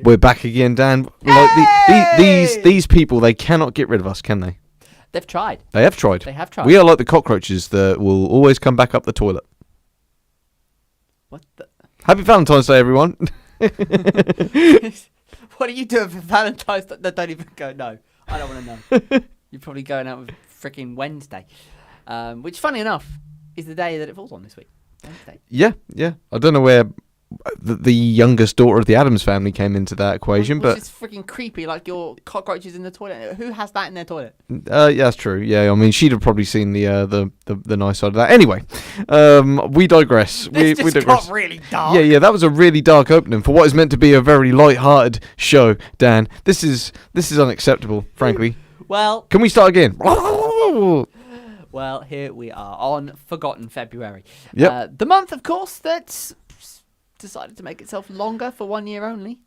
We're back again, Dan. These people, they cannot get rid of us, can they? They've tried. They have tried. They have tried. We are like the cockroaches that will always come back up the toilet. What the? Happy Valentine's Day, everyone. What are you doing for Valentine's Day? No, don't even go. No, I don't want to know. You're probably going out with freaking Wednesday, which, funny enough, is the day that it falls on this week. Wednesday. Yeah. I don't know where the youngest daughter of the Addams family came into that equation, but it's freaking creepy. Like your cockroaches in the toilet. Who has that in their toilet? Yeah, that's true. Yeah, I mean, she'd have probably seen the nice side of that. Anyway, we digress. We digress. Got really dark. Yeah, that was a really dark opening for what is meant to be a very light-hearted show. Dan, this is unacceptable, frankly. Well, can we start again? Well, here we are on Forgotten February. Yep. The month, of course, that's decided to make itself longer for 1 year only.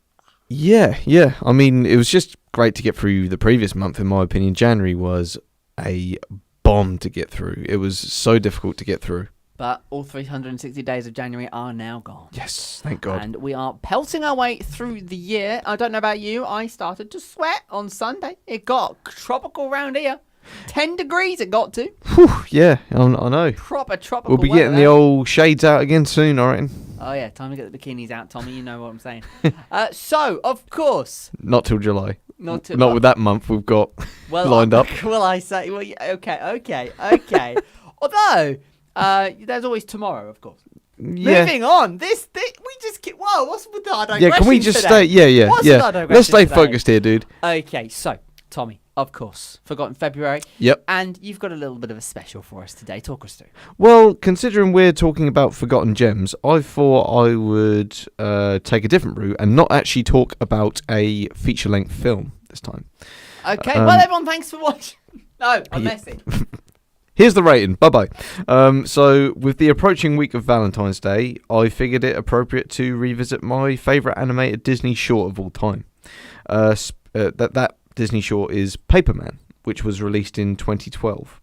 Yeah. I mean, it was just great to get through the previous month, in my opinion. January was a bomb to get through. It was so difficult to get through. But all 360 days of January are now gone. Yes, thank God. And we are pelting our way through the year. I don't know about you. I started to sweat on Sunday. It got tropical round here. 10 degrees it got to. Whew, yeah, I know. Proper tropical We'll be getting the old shades out again soon, I reckon. Oh, yeah, time to get the bikinis out, Tommy. You know what I'm saying. So, of course. Not till July. Not with that month we've got lined up. Will I say? Well, okay. Although, there's always tomorrow, of course. Yeah. Moving on. We just keep. Whoa, what's with our digression? Yeah, can we just today? stay? Yeah. What's with our digression Let's stay today? focused here, dude. Okay, so Tommy, of course, Forgotten February. Yep. And you've got a little bit of a special for us today. Talk us through. Well, considering we're talking about forgotten gems, I thought I would take a different route and not actually talk about a feature-length film this time. Okay. Well, everyone, thanks for watching. No, I'm messing. Here's the rating. Bye-bye. So, with the approaching week of Valentine's Day, I figured it appropriate to revisit my favourite animated Disney short of all time. That Disney short is Paperman, which was released in 2012.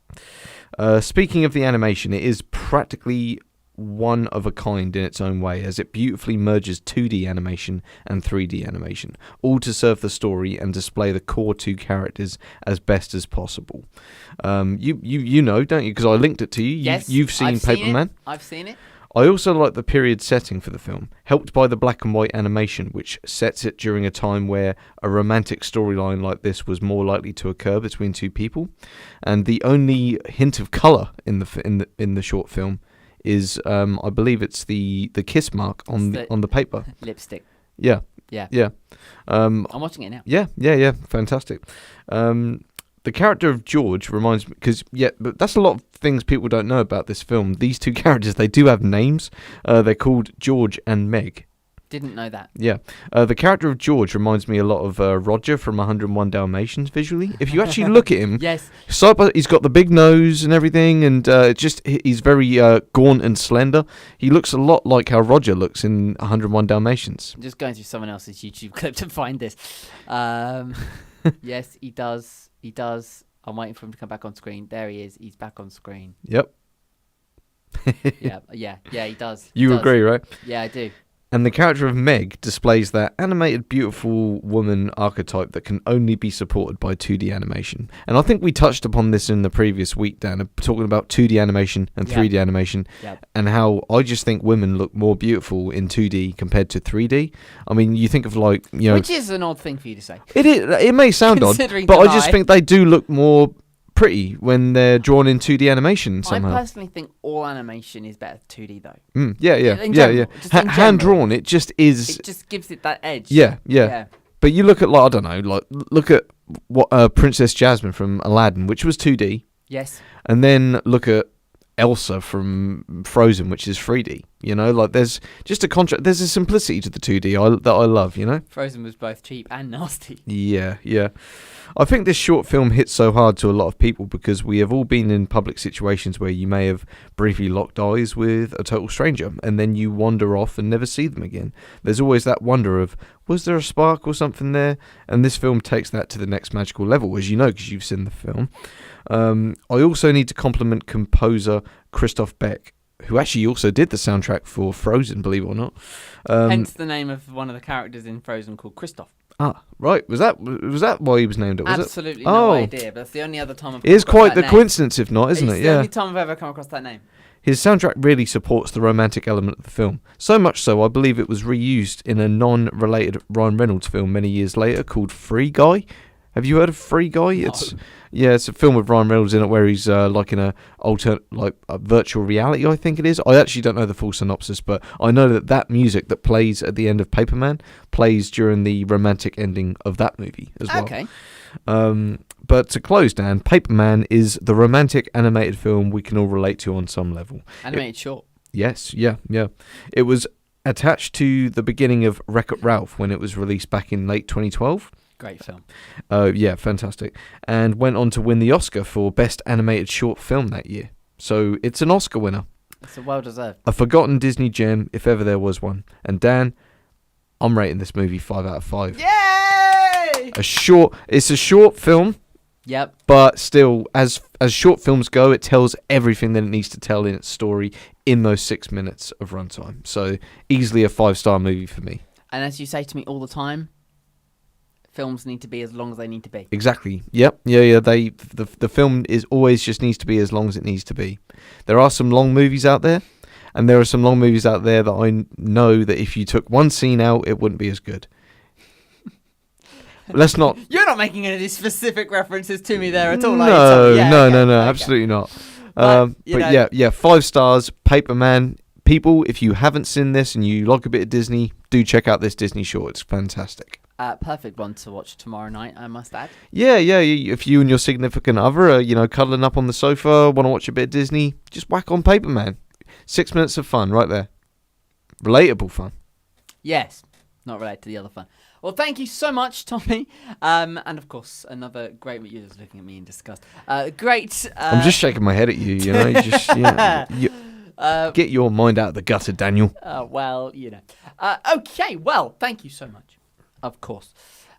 Speaking of the animation, it is practically one of a kind in its own way, as it beautifully merges 2D animation and 3D animation, all to serve the story and display the core two characters as best as possible. You know, don't you? Because I linked it to you. Yes, You've seen Paperman. I've seen it. I also like the period setting for the film, helped by the black and white animation, which sets it during a time where a romantic storyline like this was more likely to occur between two people, and the only hint of colour in the short film is, I believe it's the kiss mark on the paper. Lipstick. Yeah. I'm watching it now. Yeah. Fantastic. The character of George reminds me, but that's a lot of things people don't know about this film. These two characters, they do have names. They're called George and Meg. Didn't know that. Yeah. The character of George reminds me a lot of Roger from 101 Dalmatians visually. If you actually look at him, yes, he's got the big nose and everything, and he's very gaunt and slender. He looks a lot like how Roger looks in 101 Dalmatians. I'm just going through someone else's YouTube clip to find this. Yes, he does. He does. I'm waiting for him to come back on screen. There he is. He's back on screen. Yep. Yeah, he does. You agree, right? Yeah, I do. And the character of Meg displays that animated, beautiful woman archetype that can only be supported by 2D animation. And I think we touched upon this in the previous week, Dan, talking about 2D animation and 3D animation, and how I just think women look more beautiful in 2D compared to 3D. I mean, you think of which is an odd thing for you to say. It may sound odd, but I just think they do look more pretty when they're drawn in 2D animation somehow. I personally think all animation is better 2D though. Yeah. Hand drawn, it just is. It just gives it that edge. Yeah. But you look at look at what Princess Jasmine from Aladdin, which was 2D. Yes. And then look at Elsa from Frozen, which is 3D. You know, there's just a contrast. There's a simplicity to the 2D that I love. You know. Frozen was both cheap and nasty. Yeah. I think this short film hits so hard to a lot of people because we have all been in public situations where you may have briefly locked eyes with a total stranger and then you wander off and never see them again. There's always that wonder of, was there a spark or something there? And this film takes that to the next magical level, as you know, because you've seen the film. I also need to compliment composer Christoph Beck who actually also did the soundtrack for Frozen, believe it or not. Hence the name of one of the characters in Frozen called Kristoff. Ah, right. Was that why he was named it? Was Absolutely it? no idea, but that's the only other time I've come It is across quite that the name. coincidence, if not, isn't It's it? the Yeah. only time I've ever come across that name. His soundtrack really supports the romantic element of the film. So much so, I believe it was reused in a non-related Ryan Reynolds film many years later called Free Guy. Have you heard of Free Guy? No. It's a film with Ryan Reynolds in it where he's like in a virtual reality, I think it is. I actually don't know the full synopsis, but I know that music that plays at the end of Paperman plays during the romantic ending of that movie as well. Okay. But to close, Dan, Paperman is the romantic animated film we can all relate to on some level. Animated short. Yes, yeah. It was attached to the beginning of Wreck-It Ralph when it was released back in late 2012. Great film. Yeah, fantastic. And went on to win the Oscar for Best Animated Short Film that year. So it's an Oscar winner. It's well deserved. A forgotten Disney gem, if ever there was one. And Dan, I'm rating this movie 5 out of 5. Yay! It's a short film, Yep. but still, as short films go, it tells everything that it needs to tell in its story in those 6 minutes of runtime. So easily a 5-star movie for me. And as you say to me all the time, films need to be as long as they need to be. Exactly. Yep. Yeah. The film is always just needs to be as long as it needs to be. There are some long movies out there, and there are some long movies out there that I know that if you took one scene out, it wouldn't be as good. Let's not. You're not making any of these specific references to me there at all. No, Yeah, no, okay, no, okay. absolutely not. But, you know- yeah, 5 stars. Paperman. People, if you haven't seen this and you like a bit of Disney, do check out this Disney short. It's fantastic. Perfect one to watch tomorrow night, I must add. Yeah. If you and your significant other are, cuddling up on the sofa, want to watch a bit of Disney, just whack on Paperman. 6 minutes of fun right there. Relatable fun. Yes, not related to the other fun. Well, thank you so much, Tommy. And of course, another great. You're just looking at me in disgust. Great. I'm just shaking my head at you. You just get your mind out of the gutter, Daniel. Well, okay. Well, thank you so much. Of course.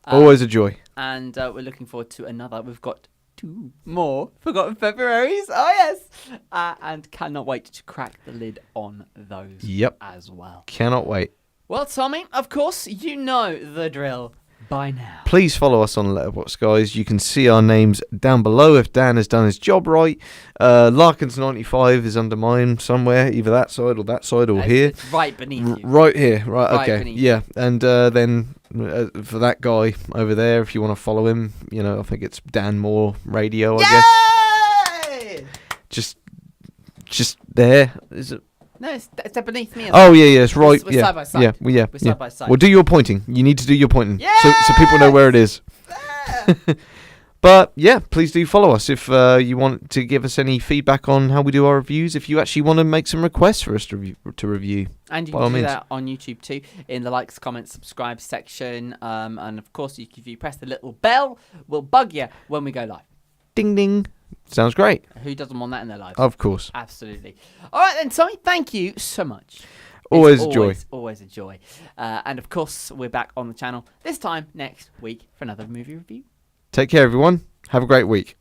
Always a joy. And we're looking forward to another. We've got 2 more Forgotten Februaries. Oh, yes. And cannot wait to crack the lid on those as well. Cannot wait. Well, Tommy, of course, you know the drill by now. Please follow us on Letterboxd, guys. You can see our names down below if Dan has done his job right. Larkins95 is under mine somewhere, either that side or here. It's right beneath you. Right here. Right, okay. beneath Yeah, and then for that guy over there, if you want to follow him, I think it's Dan Moore Radio, I guess. Just there. Is it? No, it's beneath me. Oh, yeah, it's right. We're side by side. Yeah, We're side by side. Well, do your pointing. You need to do your pointing. Yes! So people know where it is. But, yeah, please do follow us if you want to give us any feedback on how we do our reviews. If you actually want to make some requests for us to review. And you by all can do means. that on YouTube too, in the likes, comments, subscribe section. And, of course, if you press the little bell, we'll bug you when we go live. Ding, ding. Sounds great. Who doesn't want that in their lives? Of course. Absolutely. All right, then, Tommy, thank you so much. Always a joy. Always a joy. And, of course, we're back on the channel this time next week for another movie review. Take care, everyone. Have a great week.